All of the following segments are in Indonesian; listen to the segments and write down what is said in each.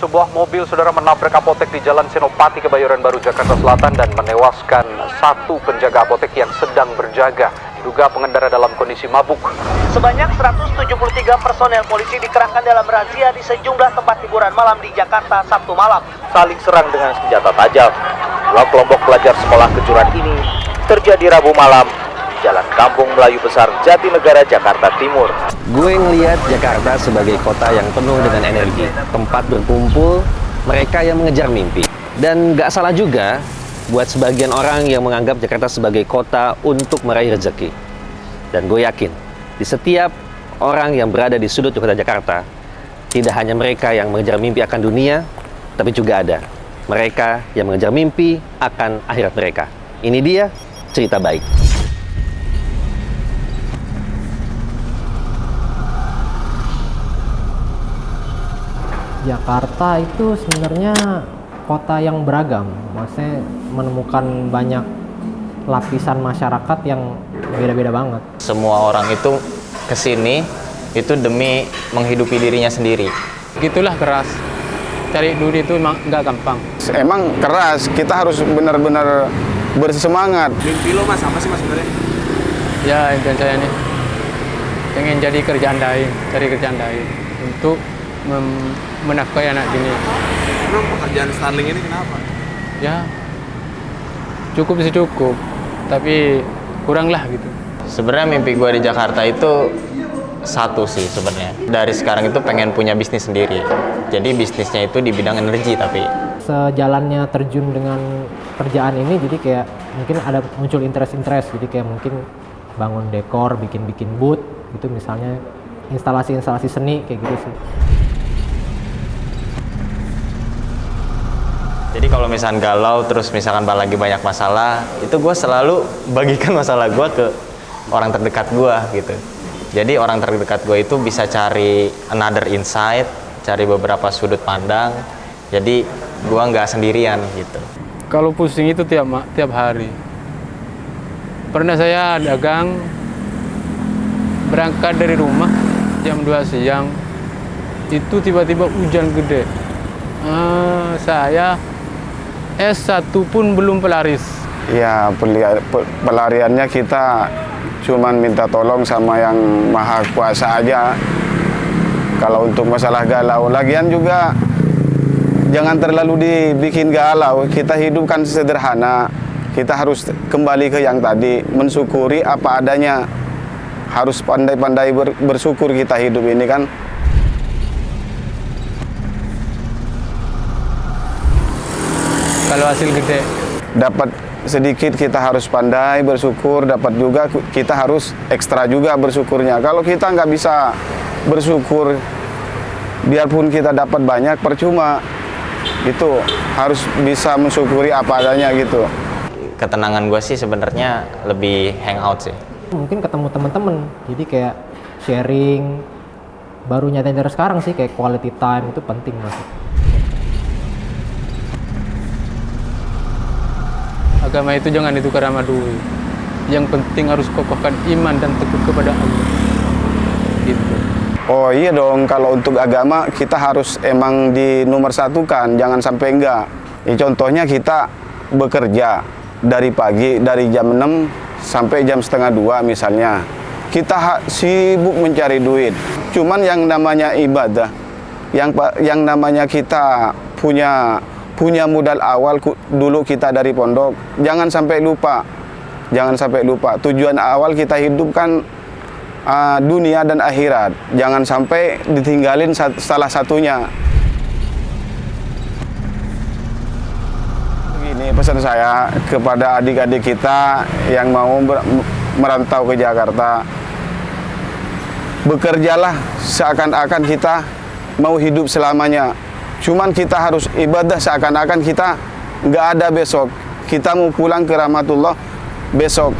Sebuah mobil saudara menabrak apotek di Jalan Senopati, Kebayoran Baru, Jakarta Selatan dan menewaskan satu penjaga apotek yang sedang berjaga. Diduga pengendara dalam kondisi mabuk. Sebanyak 173 personel polisi dikerahkan dalam razia di sejumlah tempat hiburan malam di Jakarta Sabtu malam. Saling serang dengan senjata tajam. Dua kelompok pelajar sekolah kejuruan ini terjadi Rabu malam di Jalan Kampung Melayu Besar, Jatinegara, Jakarta Timur. Gue ngelihat Jakarta sebagai kota yang penuh dengan energi, tempat berkumpul mereka yang mengejar mimpi. Dan gak salah juga buat sebagian orang yang menganggap Jakarta sebagai kota untuk meraih rezeki. Dan gue yakin, di setiap orang yang berada di sudut kota Jakarta, tidak hanya mereka yang mengejar mimpi akan dunia, tapi juga ada mereka yang mengejar mimpi akan akhirat mereka. Ini dia cerita baik. Jakarta itu sebenarnya kota yang beragam, maksudnya menemukan banyak lapisan masyarakat yang beda-beda banget. Semua orang itu kesini itu demi menghidupi dirinya sendiri. Gitulah keras, cari duit itu emang nggak gampang. Emang keras, kita harus benar-benar bersemangat. Mimpi lo mas, apa sih mas sebenarnya? Ya impian saya nih, pengen jadi kerjaan lain, cari kerjaan lain untuk menafkahi anak gini. Emang pekerjaan Starling ini kenapa? Ya cukup sih cukup, tapi kurang lah gitu. Sebenarnya mimpi gue di Jakarta itu satu sih sebenarnya. Dari sekarang itu pengen punya bisnis sendiri. Jadi bisnisnya itu di bidang energi tapi. Sejalannya terjun dengan kerjaan ini, jadi kayak mungkin ada muncul interest, jadi kayak mungkin bangun dekor, bikin booth, gitu misalnya instalasi seni kayak gitu sih. Jadi kalau misalkan galau terus misalkan lagi banyak masalah, itu gue selalu bagikan masalah gue ke orang terdekat gue gitu. Jadi orang terdekat gue itu bisa cari another insight, cari beberapa sudut pandang. Jadi gue nggak sendirian gitu. Kalau pusing itu tiap hari. Pernah saya dagang, berangkat dari rumah jam 2 siang, itu tiba-tiba hujan gede. Saya S1 pun belum pelaris. Ya, pelariannya kita cuman minta tolong sama yang maha kuasa aja. Kalau untuk masalah galau, lagian juga jangan terlalu dibikin galau. Kita hidup kan sederhana. Kita harus kembali ke yang tadi, mensyukuri apa adanya. Harus pandai-pandai bersyukur kita hidup ini kan. Kalau hasil gede Dapat sedikit kita harus pandai bersyukur, dapat juga kita harus ekstra juga bersyukurnya. Kalau kita nggak bisa bersyukur, biarpun kita dapat banyak percuma. Itu harus bisa mensyukuri apa adanya gitu. Ketenangan gue sih sebenarnya lebih hangout sih. Mungkin ketemu teman-teman, jadi kayak sharing, baru nyatain dari sekarang sih kayak quality time itu penting banget. agama itu jangan ditukar sama duit. Yang penting harus kokohkan iman dan teguh kepada Allah. Gitu. Oh iya dong, kalau untuk agama kita harus emang di nomor satukan, jangan sampai enggak. Ya, contohnya kita bekerja dari pagi, dari jam 6 sampai jam setengah 2 misalnya. Kita sibuk mencari duit. Cuman yang namanya ibadah, yang namanya kita punya modal awal dulu kita dari pondok, jangan sampai lupa. Jangan sampai lupa. Tujuan awal kita hidup kan dunia dan akhirat. Jangan sampai ditinggalin salah satunya. Ini pesan saya kepada adik-adik kita yang mau merantau ke Jakarta. Bekerjalah seakan-akan kita mau hidup selamanya. Cuman kita harus ibadah seakan-akan kita nggak ada besok. Kita mau pulang ke rahmatullah besok.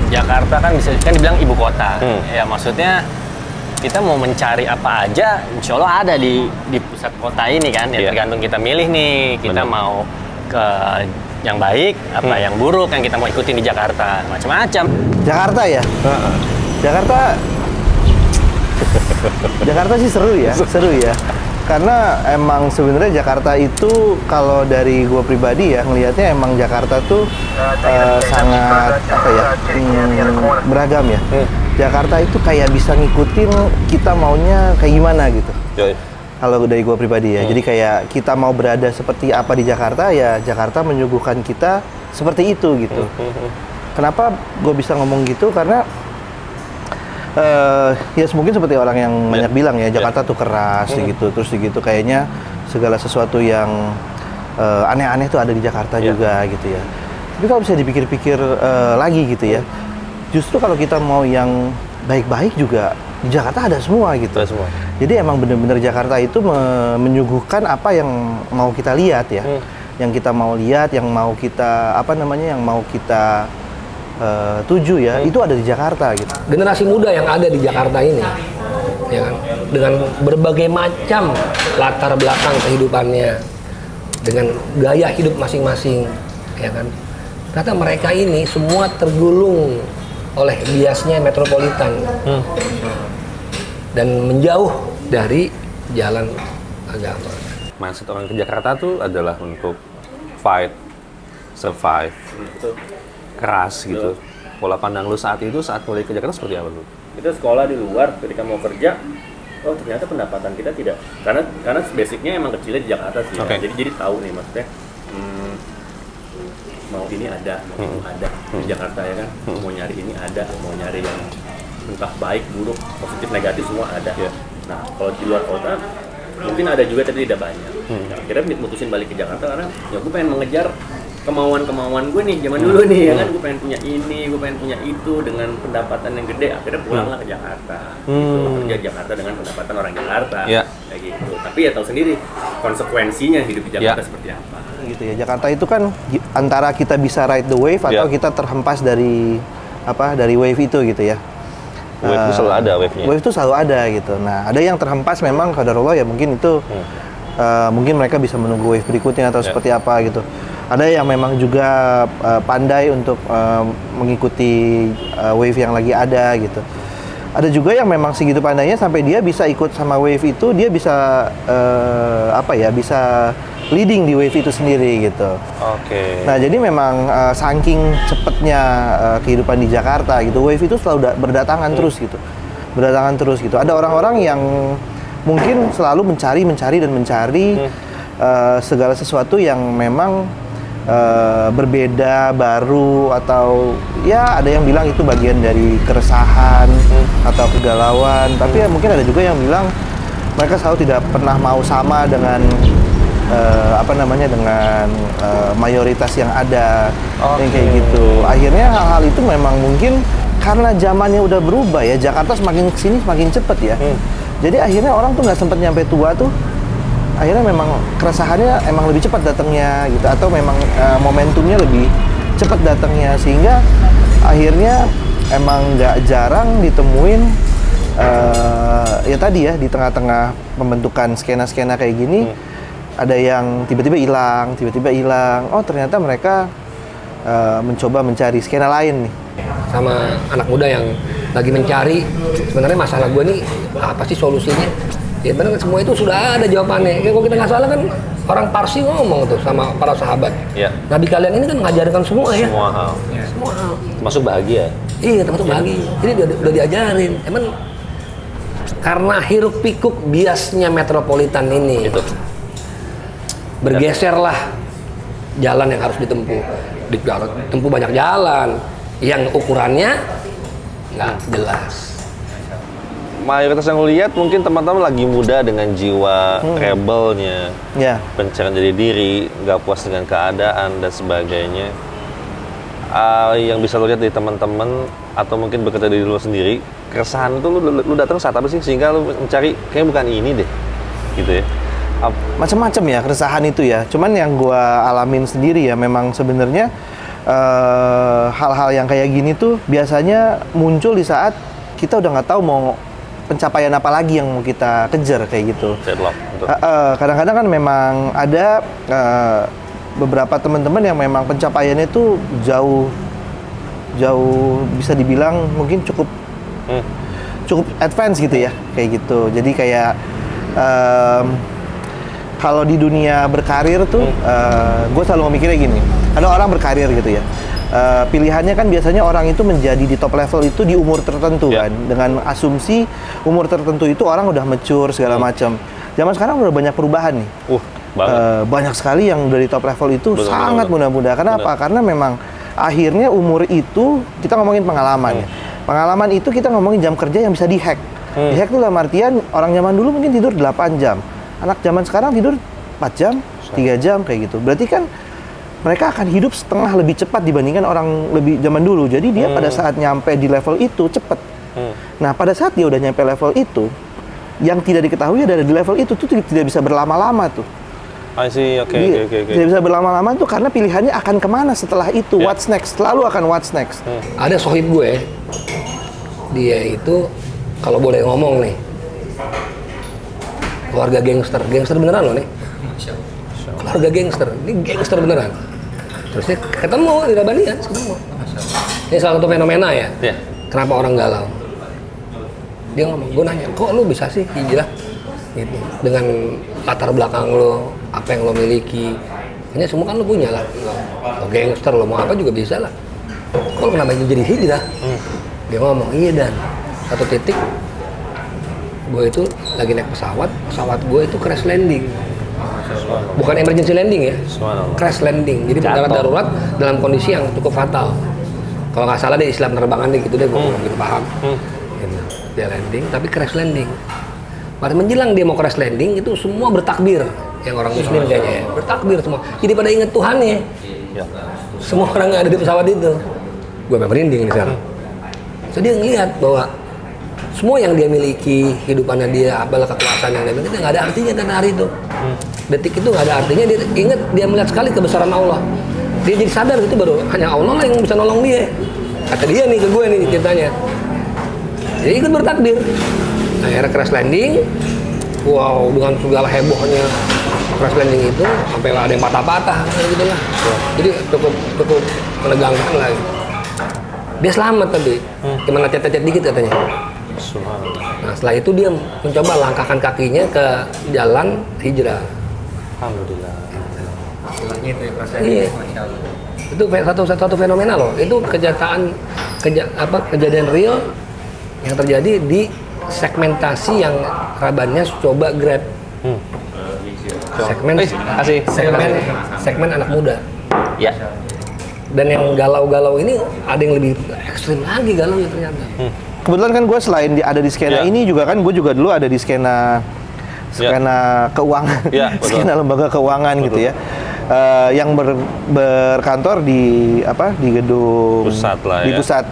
Jakarta kan bisa kan dibilang ibu kota. Ya maksudnya kita mau mencari apa aja, insya Allah ada di pusat kota ini kan. Ya tergantung kita milih nih, kita mau ke yang baik, apa yang buruk yang kita mau ikutin di Jakarta, macam-macam. Jakarta ya? Jakarta sih seru ya, seru ya. Karena emang sebenarnya Jakarta itu kalau dari gue pribadi ya ngelihatnya emang Jakarta tuh sangat apa ya beragam ya. Jakarta itu kayak bisa ngikutin kita maunya kayak gimana gitu. Kalau dari gue pribadi ya. Jadi kayak kita mau berada seperti apa di Jakarta ya Jakarta menyuguhkan kita seperti itu gitu. Kenapa gue bisa ngomong gitu? Karena ya mungkin seperti orang yang banyak bilang ya Jakarta tuh keras gitu, terus gitu kayaknya segala sesuatu yang aneh-aneh tuh ada di Jakarta juga gitu ya. Tapi kalau bisa dipikir-pikir lagi gitu ya, justru kalau kita mau yang baik-baik juga di Jakarta ada semua gitu. Ada semua. Jadi emang bener-bener Jakarta itu menyuguhkan apa yang mau kita lihat ya, yang kita mau lihat, yang mau kita apa namanya, yang mau kita tuju ya, itu ada di Jakarta gitu. Generasi muda yang ada di Jakarta ini, ya kan, dengan berbagai macam latar belakang kehidupannya, dengan gaya hidup masing-masing, ya kan. Kata mereka ini semua tergulung oleh biasnya metropolitan dan menjauh dari jalan agama. Mindset orang ke Jakarta tuh adalah untuk fight, survive, keras gitu. Pola pandang lu saat itu saat mulai ke Jakarta seperti apa lu? Kita sekolah di luar, ketika mau kerja, oh ternyata pendapatan kita tidak, karena basicnya emang kecilnya di Jakarta sih. Ya. Jadi tahu nih maksudnya, mau ini ada, mau itu ada di Jakarta ya kan. Mau nyari ini ada, mau nyari yang entah baik, buruk, positif, negatif semua ada. Nah kalau di luar kota mungkin ada juga tapi tidak banyak. Nah, akhirnya mutusin balik ke Jakarta karena ya gue pengen mengejar kemauan gue nih zaman dulu nih ya kan, gue pengen punya ini, gue pengen punya itu dengan pendapatan yang gede, akhirnya pulanglah ke Jakarta gitu, kerja Jakarta dengan pendapatan orang Jakarta kayak gitu. Tapi ya tahu sendiri konsekuensinya hidup di Jakarta seperti apa gitu ya. Jakarta itu kan antara kita bisa ride the wave atau kita terhempas dari wave itu gitu ya. Wave itu selalu ada wave-nya. Wave itu selalu ada gitu. Nah, ada yang terhempas memang qadarullah ya mungkin itu mungkin mereka bisa menunggu wave berikutnya atau seperti apa gitu. Ada yang memang juga pandai untuk mengikuti wave yang lagi ada gitu. Ada juga yang memang segitu pandainya sampai dia bisa ikut sama wave itu, dia bisa bisa leading di wave itu sendiri gitu. Nah jadi memang saking cepetnya kehidupan di Jakarta gitu, wave itu selalu berdatangan terus gitu, Ada orang-orang yang mungkin selalu mencari segala sesuatu yang memang berbeda, baru, atau ya ada yang bilang itu bagian dari keresahan atau kegalauan. Tapi ya mungkin ada juga yang bilang mereka selalu tidak pernah mau sama dengan dengan mayoritas yang ada, yang kayak gitu. Akhirnya hal-hal itu memang mungkin karena zamannya udah berubah ya, Jakarta semakin kesini semakin cepet ya. Jadi akhirnya orang tuh nggak sempet nyampe tua tuh. Akhirnya memang keresahannya emang lebih cepat datangnya gitu, atau memang momentumnya lebih cepat datangnya, sehingga akhirnya emang nggak jarang ditemuin ya tadi ya di tengah-tengah pembentukan skena-skena kayak gini ada yang tiba-tiba hilang. Oh ternyata mereka mencoba mencari skena lain nih. Sama anak muda yang lagi mencari sebenarnya masalah gue nih apa sih solusinya? Ya benar, semua itu sudah ada jawabannya. Kalau kita nggak salah kan orang Parsi ngomong tuh sama para sahabat. Nabi kalian ini kan mengajarkan semua ya. Semua hal. Termasuk bahagia. Iya, termasuk bahagia. Ini udah diajarin. Emang karena hiruk pikuk biasnya metropolitan ini. Bergeserlah jalan yang harus ditempuh. Ditempuh banyak jalan yang ukurannya nggak jelas. Mayoritas yang lihat mungkin teman-teman lagi muda dengan jiwa rebelnya, pencarian jadi diri, nggak puas dengan keadaan dan sebagainya. Yang bisa lo lihat dari teman-teman atau mungkin berkata dari lo sendiri, keresahan itu lu datang saat apa sih sehingga lu mencari kayaknya bukan ini deh, gitu ya? Macam-macam ya keresahan itu ya. Cuman yang gua alamin sendiri ya memang sebenarnya hal-hal yang kayak gini tuh biasanya muncul di saat kita udah nggak tahu mau pencapaian apa lagi yang mau kita kejar kayak gitu. Kadang-kadang kan memang ada beberapa teman-teman yang memang pencapaiannya itu jauh bisa dibilang mungkin cukup advance gitu ya, kayak gitu. Jadi kayak kalau di dunia berkarir tuh, gue selalu mikirnya gini, ada orang berkarir gitu ya, pilihannya kan biasanya orang itu menjadi di top level itu di umur tertentu kan, dengan asumsi umur tertentu itu orang udah mature segala macam. Zaman sekarang udah banyak perubahan nih, banyak sekali yang dari top level itu sangat muda-muda. Kenapa? Karena memang akhirnya umur itu kita ngomongin pengalaman ya. Pengalaman itu kita ngomongin jam kerja yang bisa dihack. Dihack itu dalam artian orang zaman dulu mungkin tidur 8 jam. Anak zaman sekarang tidur 4 jam, 3 jam kayak gitu. Berarti kan mereka akan hidup setengah lebih cepat dibandingkan orang lebih zaman dulu. Jadi dia pada saat nyampe di level itu cepet. Nah, pada saat dia udah nyampe level itu, yang tidak diketahui adalah di level itu tuh tidak bisa berlama-lama tuh. I see, oke. Tidak bisa berlama-lama tuh karena pilihannya akan kemana setelah itu, what's next, selalu akan what's next. Ada sohib gue, dia itu kalau boleh ngomong nih, keluarga gangster beneran loh nih. Keluarga gangster, ini gangster beneran. Terus dia ketemu di Rabanian, ketemu. Ini salah satu fenomena ya. Kenapa orang galau? Dia ngomong, gue nanya, kok lu bisa sih hijrah? Gitu. Dengan latar belakang lo, apa yang lo miliki, ini semua kan lo punya lah. Lo gangster, lo mau apa juga bisa lah. Kok lo kenapa jadi hijrah? Dia ngomong, iya Dan, satu titik gue itu lagi naik pesawat gue itu crash landing. Bukan emergency landing ya, crash landing. Jadi mendarat darurat dalam kondisi yang cukup fatal. Kalau nggak salah deh istilah penerbangan deh gitu deh, gue belum gitu paham. Gitu. Dia landing, tapi crash landing. Pada menjelang dia mau crash landing itu semua bertakbir, yang orang Muslim kayaknya ya, bertakbir semua. Jadi pada inget Tuhan ya. Semua orang yang ada di pesawat itu. Gue merinding nih sekarang. So dia ngeliat bahwa semua yang dia miliki, hidupannya dia, apalah kekuasaan yang dia miliki, nggak ada artinya dan hari itu. Detik itu nggak ada artinya, dia ingat, dia melihat sekali kebesaran Allah. Dia jadi sadar itu baru hanya Allah lah yang bisa nolong dia. Kata dia nih ke gue nih ceritanya. Jadi ikut bertakbir. Akhirnya crash landing, wow, dengan segala hebohnya crash landing itu sampai ada yang patah-patah gitu lah. Jadi cukup menegangkan lah. Dia selamat tapi cuma lecet-lecet dikit katanya. Nah setelah itu dia mencoba langkahkan kakinya ke jalan hijrah. Alhamdulillah. Iya. Itu satu fenomena loh. Itu kejadian real yang terjadi di segmentasi yang Rabannya coba grab. Segmen anak muda. Ya. Dan yang galau-galau ini ada yang lebih ekstrim lagi galaunya ternyata. Kebetulan kan gue selain ada di skena ini juga kan gue juga dulu ada di skena keuangan, skena lembaga keuangan gitu ya. Yang berkantor di gedung pusat lah di ya. Pusat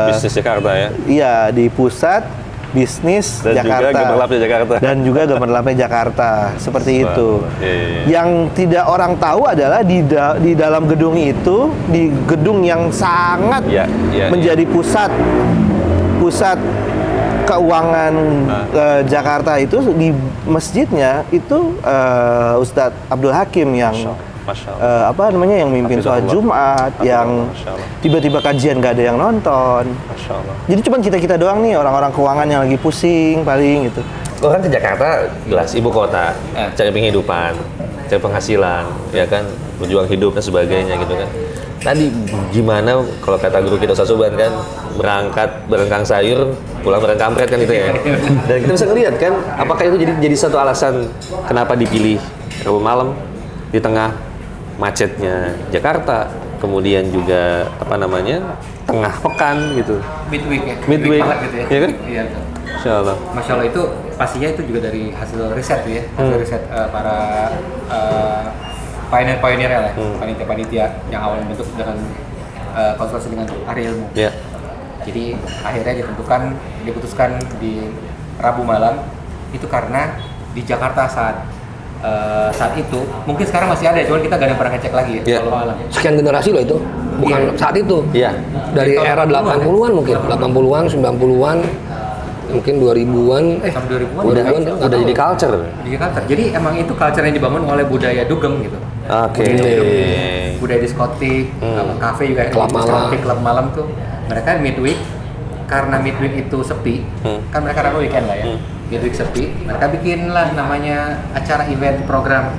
bisnis Jakarta ya. Iya, di Pusat Bisnis dan Jakarta. Juga Gemerlapnya Jakarta. Dan juga Gemerlapnya Jakarta. Seperti itu. Yang tidak orang tahu adalah di dalam gedung itu, di gedung yang sangat menjadi pusat keuangan Jakarta itu, di masjidnya itu Ustadz Abdul Hakim yang yang mimpin sholat Jumat, yang tiba-tiba kajian gak ada yang nonton. Jadi cuma kita doang nih orang-orang keuangan yang lagi pusing paling gitu. Lo kan ke Jakarta jelas ibu kota, cari penghidupan, cari penghasilan, ya kan, berjuang hidup dan sebagainya gitu kan. Tadi gimana kalau kata guru kita Ustaz Suban kan, berangkat berengkang sayur, pulang berengkang kampret kan itu ya. Dan kita bisa ngelihat kan, apakah itu jadi satu alasan kenapa dipilih Rabu malam di tengah macetnya Jakarta, kemudian juga tengah pekan gitu. Midweek Midweek gitu ya. Iya kan? Iya. Masya Allah. Masya Allah itu pastinya itu juga dari hasil riset ya, hasil riset para pioneer lah, panitia yang awalnya bentuk dengan konsultasi dengan ahli ilmu. Jadi akhirnya diputuskan di Rabu malam itu karena di Jakarta saat itu mungkin sekarang masih ada, cuman kita gak ada pernah ngecek lagi ya kalau malam. Sekian generasi loh itu, bukan saat itu. Dari era 80-an mungkin, 80-an, 90-an, mungkin 2000-an, udah jadi culture. Jadi emang itu culture yang dibangun oleh budaya dugem gitu. Budaya diskotik, kafe juga, klub malam tuh. Mereka midweek, karena midweek itu sepi, kan mereka ragu weekend lah ya. Midweek sepi, mereka bikinlah namanya acara event program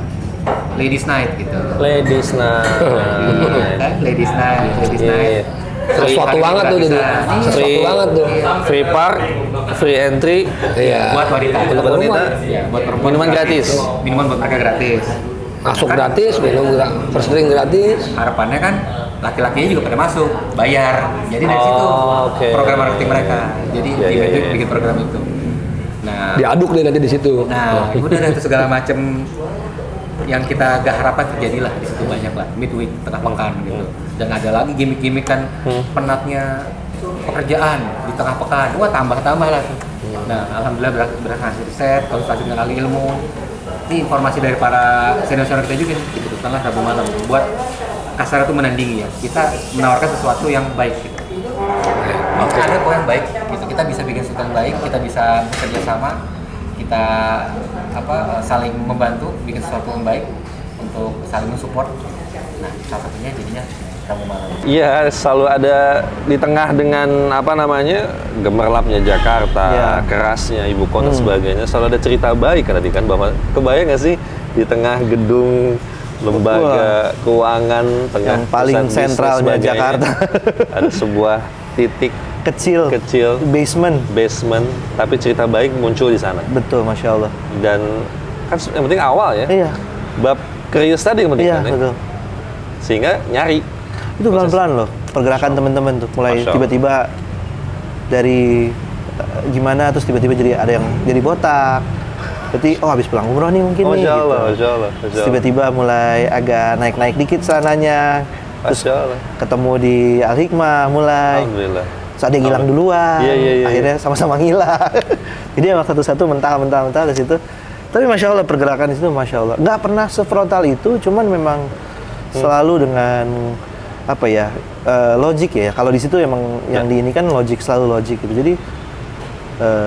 Ladies Night gitu. Ladies Night. Ladies Night. Sesuatu banget tuh jadi. Sesuatu banget tuh. Free park, free entry. Iya. Buat wanita. Untuk wanita. Ya, buat perempuan. Minuman gratis. Minuman buat mereka gratis. Masuk gratis, minum first drink gratis. Harapannya kan laki-lakinya juga pada masuk, bayar. Jadi dari situ program marketing mereka. Jadi di Midweek bikin program itu. Nah, diaduk deh nanti di situ. Nah, udah ada segala macam yang kita gak harapkan terjadilah di situ, banyak lah Midweek tengah pekan gitu. Dan ada lagi gimmick-gimmick kan penatnya pekerjaan di tengah pekan. Wah, tambah-tambah lah tuh. Nah, alhamdulillah berhasil riset, konsultasi dengan ahli ilmu. Ini informasi dari para senior-senior kita juga nih, diputuskanlah Rabu malam buat kasar itu menandingi ya. Kita menawarkan sesuatu yang baik gitu. Ada kok yang baik gitu. Kita bisa bikin sesuatu yang baik, kita bisa bekerja sama, kita saling membantu bikin sesuatu yang baik untuk saling mensupport. Nah, salah satunya jadinya Rabu malam. Iya, selalu ada di tengah dengan gemerlapnya Jakarta, kerasnya ibu kota sebagainya, selalu ada cerita baik kan tadi kan, bahwa kebayang nggak sih di tengah gedung lembaga keuangan tengah yang paling sentralnya Jakarta ada sebuah titik kecil basement, tapi cerita baik muncul di sana. Betul, masya Allah. Dan kan yang penting awal ya. Iya. Bab curious tadi yang penting kan. Betul. Sehingga nyari. Itu pelan-pelan loh pergerakan teman-teman tuh, mulai tiba-tiba dari gimana terus tiba-tiba jadi ada yang jadi botak. Berarti habis pulang umroh nih mungkin nih. Masya Allah. Terus tiba-tiba mulai agak naik-naik dikit sananya. Terus ketemu di Al Hikmah mulai. Alhamdulillah. Terus ada yang hilang duluan. Akhirnya sama-sama ngilang. Jadi emang satu-satu mentah di situ. Tapi masya Allah pergerakan di situ masya Allah. Nggak pernah sefrontal itu, cuman memang selalu dengan logik ya. Kalau di situ emang yang di ini kan selalu logik gitu. Jadi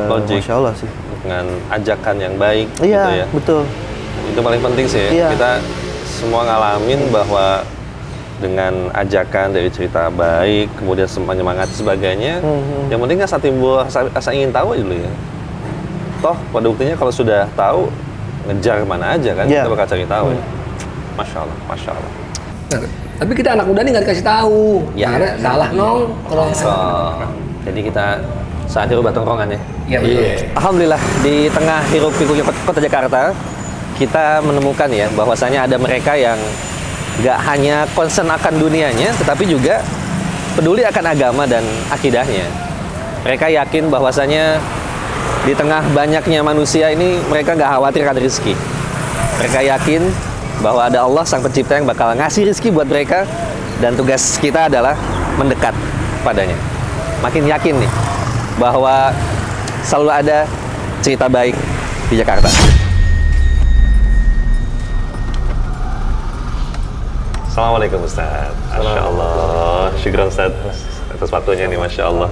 masya Allah sih. Dengan ajakan yang baik iya, gitu ya. Betul. Itu paling penting sih ya. Iya. Kita semua ngalamin bahwa dengan ajakan dari cerita baik, kemudian menyemangati sebagainya, yang penting kan timbul rasa ingin tahu aja dulu ya. Toh pada buktinya kalau sudah tahu, ngejar mana aja kan, kita bakal cari tahu ya. Masya Allah. Nah, tapi kita anak muda nih nggak dikasih tahu, karena salah nongkrong. Jadi kita saat itu tongkrongan ya. Iya. Alhamdulillah di tengah hiruk pikuknya kota Jakarta, kita menemukan ya bahwasanya ada mereka yang nggak hanya concern akan dunianya, tetapi juga peduli akan agama dan akidahnya. Mereka yakin bahwasanya di tengah banyaknya manusia ini mereka nggak khawatir akan rezeki. Mereka yakin bahwa ada Allah Sang Pencipta yang bakal ngasih rezeki buat mereka, dan tugas kita adalah mendekat padanya. Makin yakin nih bahwa selalu ada cerita baik di Jakarta. Assalamualaikum Ustaz. Masya Allah. Syukran Ustaz atas waktunya nih, Masya Allah.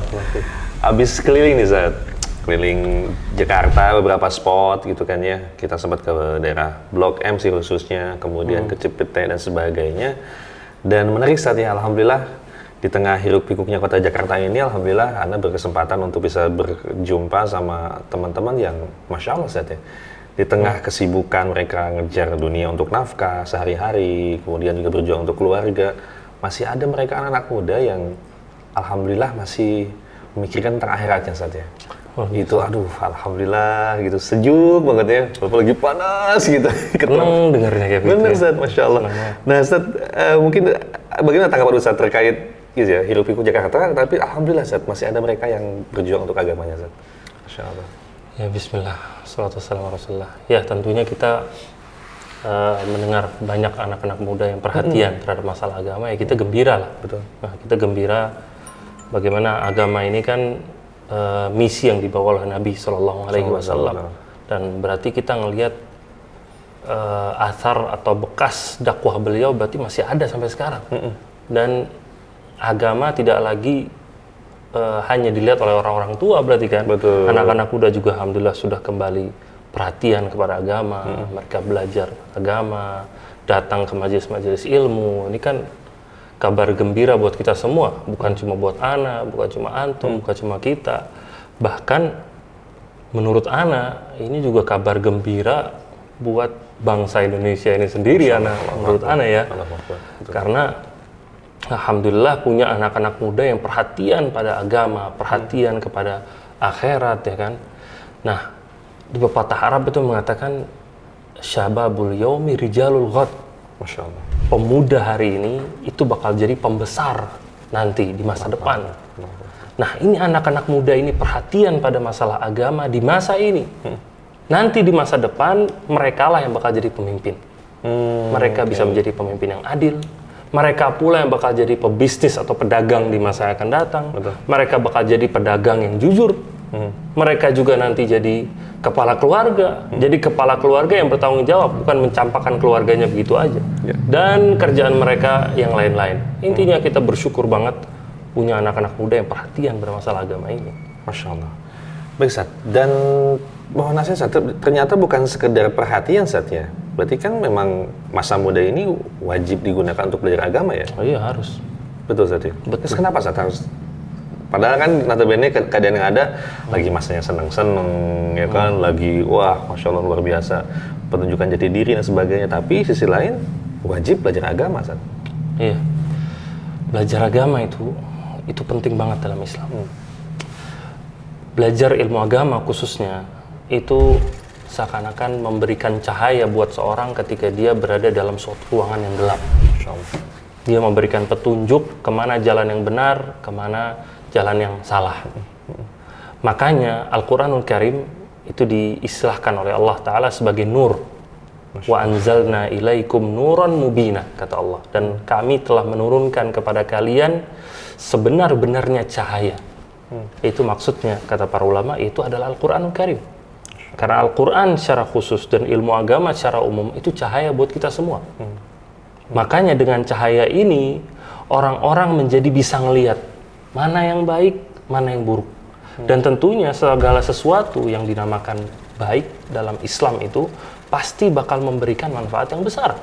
Abis keliling nih Ustaz, keliling Jakarta beberapa spot gitu kan ya. Kita sempat ke daerah Blok M sih khususnya, kemudian ke Cipete dan sebagainya. Dan menarik Ustaz ya, alhamdulillah di tengah hiruk pikuknya kota Jakarta ini, alhamdulillah Anda berkesempatan untuk bisa berjumpa sama teman-teman yang Masya Allah Ustaz ya. Di tengah kesibukan mereka ngejar dunia untuk nafkah sehari-hari, kemudian juga berjuang untuk keluarga, masih ada mereka anak-anak muda yang alhamdulillah masih memikirkan tentang akhiratnya Ustaz ya. Itu aduh alhamdulillah gitu, sejuk banget ya, walaupun lagi panas gitu. Dengarnya kayak gitu. Bener Ustaz, Masya Allah. Nah Ustaz, mungkin bagaimana tanggapan Ustaz terkait gitu ya, hiruk pikuk Jakarta, tapi alhamdulillah Ustaz masih ada mereka yang berjuang untuk agamanya Ustaz. Masya Allah. Ya bismillah, salatu wassalamu ala Rasulillah. Ya tentunya kita mendengar banyak anak-anak muda yang perhatian terhadap masalah agama, ya kita gembira lah. Betul. Nah, kita gembira bagaimana agama ini kan misi yang dibawa oleh Nabi SAW, dan berarti kita ngelihat athar atau bekas dakwah beliau berarti masih ada sampai sekarang. Dan agama tidak lagi hanya dilihat oleh orang-orang tua berarti kan. Betul. Anak-anak muda juga alhamdulillah sudah kembali perhatian kepada agama, mereka belajar agama, datang ke majelis-majelis ilmu. Ini kan kabar gembira buat kita semua, bukan cuma buat anak, bukan cuma antum, bukan cuma kita. Bahkan menurut Ana ini juga kabar gembira buat bangsa Indonesia ini sendiri, Ana. Menurut Ana ya, karena alhamdulillah punya anak-anak muda yang perhatian pada agama, perhatian kepada akhirat, ya kan. Nah, di pepatah Arab itu mengatakan syababul yaumi rijalul ghad. Masya Allah. Pemuda hari ini itu bakal jadi pembesar nanti di masa depan. Nah, ini anak-anak muda ini perhatian pada masalah agama di masa ini. Nanti di masa depan mereka lah yang bakal jadi pemimpin. Mereka bisa menjadi pemimpin yang adil. Mereka pula yang bakal jadi pebisnis atau pedagang di masa yang akan datang. Mereka bakal jadi pedagang yang jujur. Mereka juga nanti jadi kepala keluarga. Jadi kepala keluarga yang bertanggung jawab, bukan mencampakkan keluarganya begitu aja. Dan kerjaan mereka yang lain-lain. Intinya kita bersyukur banget punya anak-anak muda yang perhatian pada masalah agama ini. Masya Allah. Baik, Ustaz. Dan mohon nasihat, Ustaz, ternyata bukan sekedar perhatian, Ustaz, ya. Berarti kan memang masa muda ini wajib digunakan untuk belajar agama, ya? Oh iya, harus. Betul, Ustaz, ya? Betul. Terus kenapa, Ustaz, harus? Padahal kan notabene keadaan yang ada lagi masanya seneng-seneng, ya kan? Lagi, wah, Masya Allah, luar biasa. Penunjukan jati diri dan sebagainya. Tapi sisi lain, wajib belajar agama, Ustaz. Iya. Belajar agama itu penting banget dalam Islam. Belajar ilmu agama khususnya itu seakan-akan memberikan cahaya buat seorang ketika dia berada dalam suatu ruangan yang gelap. Dia memberikan petunjuk kemana jalan yang benar, kemana jalan yang salah. Makanya Al-Quranul Karim itu diistilahkan oleh Allah Ta'ala sebagai nur. Wa anzalna ilaikum nuran mubina, kata Allah. Dan kami telah menurunkan kepada kalian sebenar-benarnya cahaya. Itu maksudnya, kata para ulama, itu adalah Al-Quranul Karim. Karena Al-Quran secara khusus dan ilmu agama secara umum itu cahaya buat kita semua. Makanya dengan cahaya ini, orang-orang menjadi bisa ngelihat mana yang baik, mana yang buruk. Dan tentunya segala sesuatu yang dinamakan baik dalam Islam itu pasti bakal memberikan manfaat yang besar.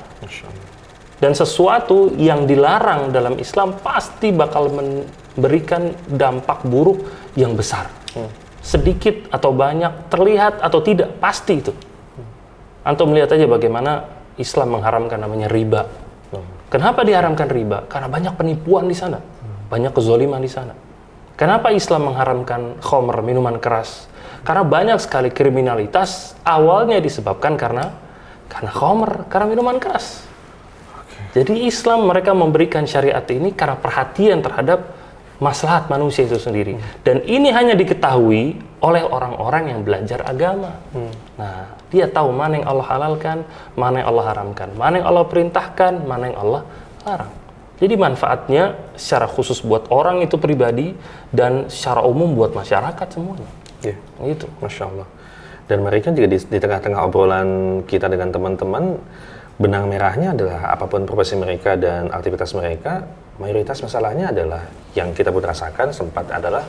Dan sesuatu yang dilarang dalam Islam pasti bakal memberikan dampak buruk yang besar. Sedikit atau banyak, terlihat atau tidak, pasti itu. Antum melihat aja bagaimana Islam mengharamkan namanya riba. Kenapa diharamkan riba? Karena banyak penipuan di sana, banyak kezoliman di sana. Kenapa Islam mengharamkan khamr, minuman keras? Karena banyak sekali kriminalitas awalnya disebabkan karena khamr, karena minuman keras. Jadi Islam mereka memberikan syariat ini karena perhatian terhadap maslahat manusia itu sendiri. Dan ini hanya diketahui oleh orang-orang yang belajar agama. Nah, dia tahu mana yang Allah halalkan, mana yang Allah haramkan, mana yang Allah perintahkan, mana yang Allah larang. Jadi manfaatnya secara khusus buat orang itu pribadi dan secara umum buat masyarakat semuanya. Ya, gitu. Masya Allah. Dan mereka juga di tengah-tengah obrolan kita dengan teman-teman, benang merahnya adalah apapun profesi mereka dan aktivitas mereka, mayoritas masalahnya adalah yang kita pun rasakan sempat adalah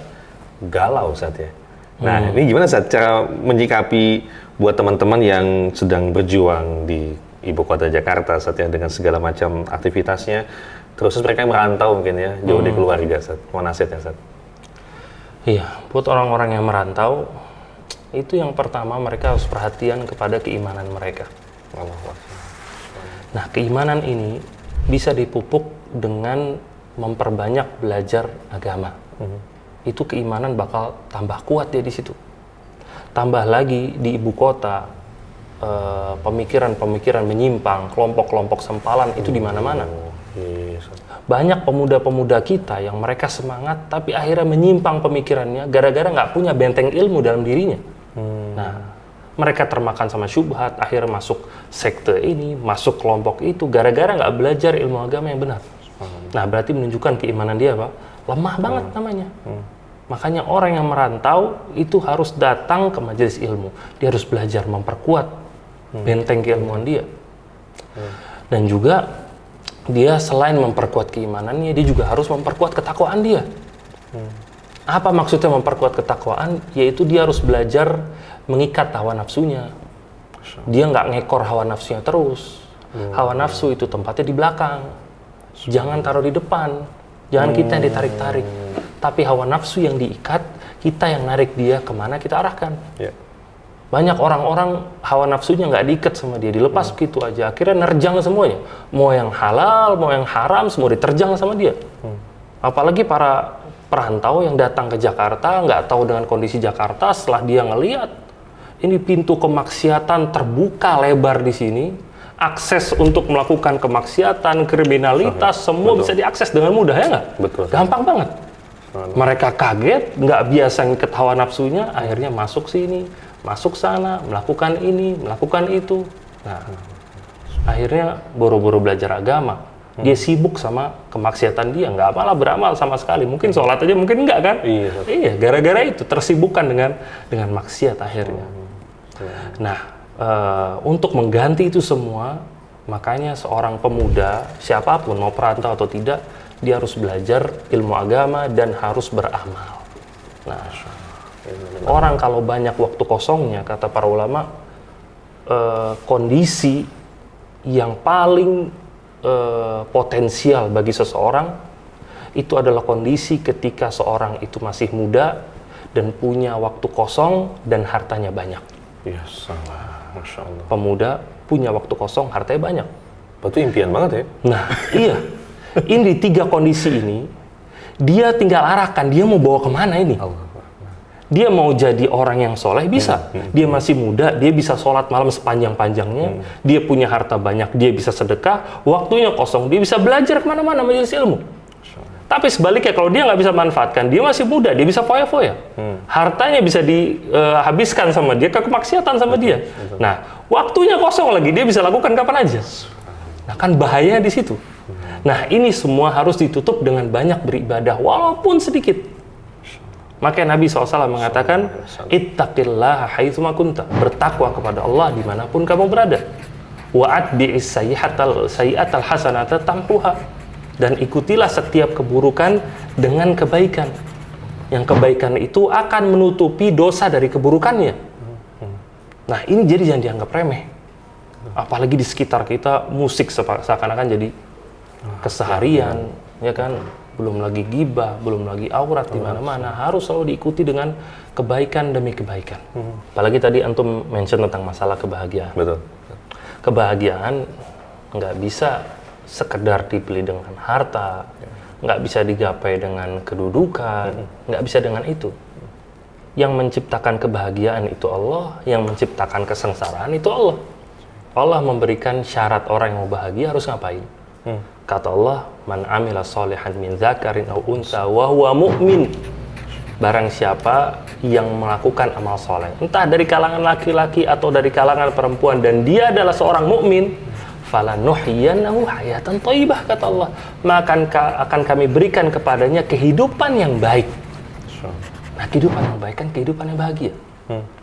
galau, Ustaz, ya. Nah, ini gimana, Ustaz, cara menyikapi buat teman-teman yang sedang berjuang di ibu kota Jakarta, Ustaz, ya, dengan segala macam aktivitasnya, terus mereka yang merantau mungkin ya, jauh dari keluarga, Ustaz. Mohon nasihatnya, Ustaz. Iya, buat orang-orang yang merantau, itu yang pertama mereka harus perhatian kepada keimanan mereka. Nah, keimanan ini bisa dipupuk dengan memperbanyak belajar agama. Itu keimanan bakal tambah kuat dia di situ. Tambah lagi di ibu kota, pemikiran-pemikiran menyimpang, kelompok-kelompok sempalan itu di mana-mana. Banyak pemuda-pemuda kita yang mereka semangat tapi akhirnya menyimpang pemikirannya gara-gara nggak punya benteng ilmu dalam dirinya. Nah, mereka termakan sama syubhat, akhirnya masuk sekte ini, masuk kelompok itu gara-gara nggak belajar ilmu agama yang benar. Nah, berarti menunjukkan keimanan dia apa? Lemah banget namanya. Makanya orang yang merantau itu harus datang ke majelis ilmu. Dia harus belajar memperkuat benteng keilmuan dia. Dan juga dia selain memperkuat keimanannya, dia juga harus memperkuat ketakwaan dia. Apa maksudnya memperkuat ketakwaan? Yaitu dia harus belajar mengikat hawa nafsunya. Dia nggak ngekor hawa nafsunya terus. Hawa nafsu itu tempatnya di belakang. Jangan taruh di depan. Jangan kita yang ditarik-tarik. Tapi hawa nafsu yang diikat, kita yang narik dia kemana kita arahkan. Banyak orang-orang hawa nafsunya nggak diikat sama dia, dilepas begitu aja. Akhirnya nerjang semuanya. Mau yang halal, mau yang haram, semua diterjang sama dia. Apalagi para perantau yang datang ke Jakarta, nggak tahu dengan kondisi Jakarta, setelah dia ngelihat ini pintu kemaksiatan terbuka lebar di sini, akses untuk melakukan kemaksiatan, kriminalitas, semua bisa diakses dengan mudah, ya nggak? Betul. Gampang banget. Mereka kaget, nggak biasa ngikat hawa nafsunya, akhirnya masuk sini, masuk sana, melakukan ini, melakukan itu. Nah, akhirnya boro-boro belajar agama. Dia sibuk sama kemaksiatan dia, nggak malah beramal sama sekali. Mungkin sholat aja mungkin enggak kan? Iya, gara-gara itu tersibukkan dengan maksiat akhirnya. Nah, untuk mengganti itu semua, makanya seorang pemuda, siapapun mau perantau atau tidak, dia harus belajar ilmu agama dan harus beramal. Nah, orang kalau banyak waktu kosongnya, kata para ulama, kondisi yang paling potensial bagi seseorang itu adalah kondisi ketika seorang itu masih muda dan punya waktu kosong dan hartanya banyak. Ya salah, Masya Allah. Pemuda punya waktu kosong, hartanya banyak. Itu impian banget ya? Nah, iya. Ini 3 kondisi ini, dia tinggal arahkan, dia mau bawa kemana ini. Dia mau jadi orang yang soleh, bisa. Dia masih muda, dia bisa sholat malam sepanjang-panjangnya, dia punya harta banyak, dia bisa sedekah, waktunya kosong, dia bisa belajar kemana-mana majelis ilmu. Tapi sebaliknya, kalau dia nggak bisa manfaatkan, dia masih muda, dia bisa foya-foya. Hartanya bisa dihabiskan sama dia, ke kemaksiatan sama dia. Nah, waktunya kosong lagi, dia bisa lakukan kapan aja. Nah, kan bahayanya di situ. Nah, ini semua harus ditutup dengan banyak beribadah, walaupun sedikit. Makanya Nabi SAW mengatakan, ittaqillaha haitsuma kunta, bertakwa kepada Allah dimanapun kamu berada. Wa atbi'is sayyi'atal hasanata tamhuha, dan ikutilah setiap keburukan dengan kebaikan. Yang kebaikan itu akan menutupi dosa dari keburukannya. Nah, ini jadi jangan dianggap remeh. Apalagi di sekitar kita musik seakan-akan jadi keseharian, ya kan? Belum lagi ghibah, belum lagi aurat di mana-mana, harus selalu diikuti dengan kebaikan demi kebaikan. Apalagi tadi antum mention tentang masalah kebahagiaan. Betul. Kebahagiaan nggak bisa sekedar dibeli dengan harta, nggak bisa digapai dengan kedudukan, nggak bisa dengan itu. Yang menciptakan kebahagiaan itu Allah, yang menciptakan kesengsaraan itu Allah. Allah memberikan syarat orang yang mau bahagia harus ngapain. Kata Allah, man amila sholihan min dzakarin aw unsa wa huwa mu'min. Barang siapa yang melakukan amal soleh, entah dari kalangan laki-laki atau dari kalangan perempuan, dan dia adalah seorang mukmin, falanuhyiyannahu hayatan thayyibah, kata Allah, maka akan kami berikan kepadanya kehidupan yang baik. Nah, kehidupan yang baik kan kehidupan yang bahagia.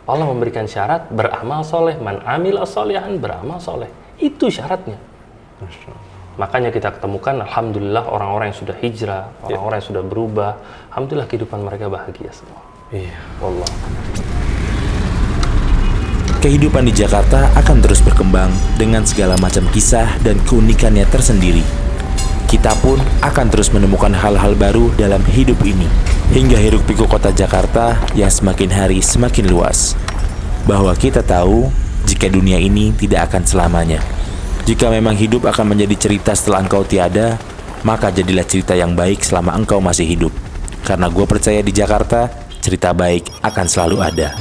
Allah memberikan syarat beramal soleh, man amila sholihan, beramal soleh. Itu syaratnya. Makanya kita ketemukan, alhamdulillah, orang-orang yang sudah hijrah, orang-orang yang sudah berubah, alhamdulillah kehidupan mereka bahagia semua. Iya, Allah. Kehidupan di Jakarta akan terus berkembang dengan segala macam kisah dan keunikannya tersendiri. Kita pun akan terus menemukan hal-hal baru dalam hidup ini, hingga hiruk-pikuk kota Jakarta yang semakin hari semakin luas. Bahwa kita tahu, jika dunia ini tidak akan selamanya. Jika memang hidup akan menjadi cerita setelah engkau tiada, maka jadilah cerita yang baik selama engkau masih hidup. Karena gue percaya di Jakarta, cerita baik akan selalu ada.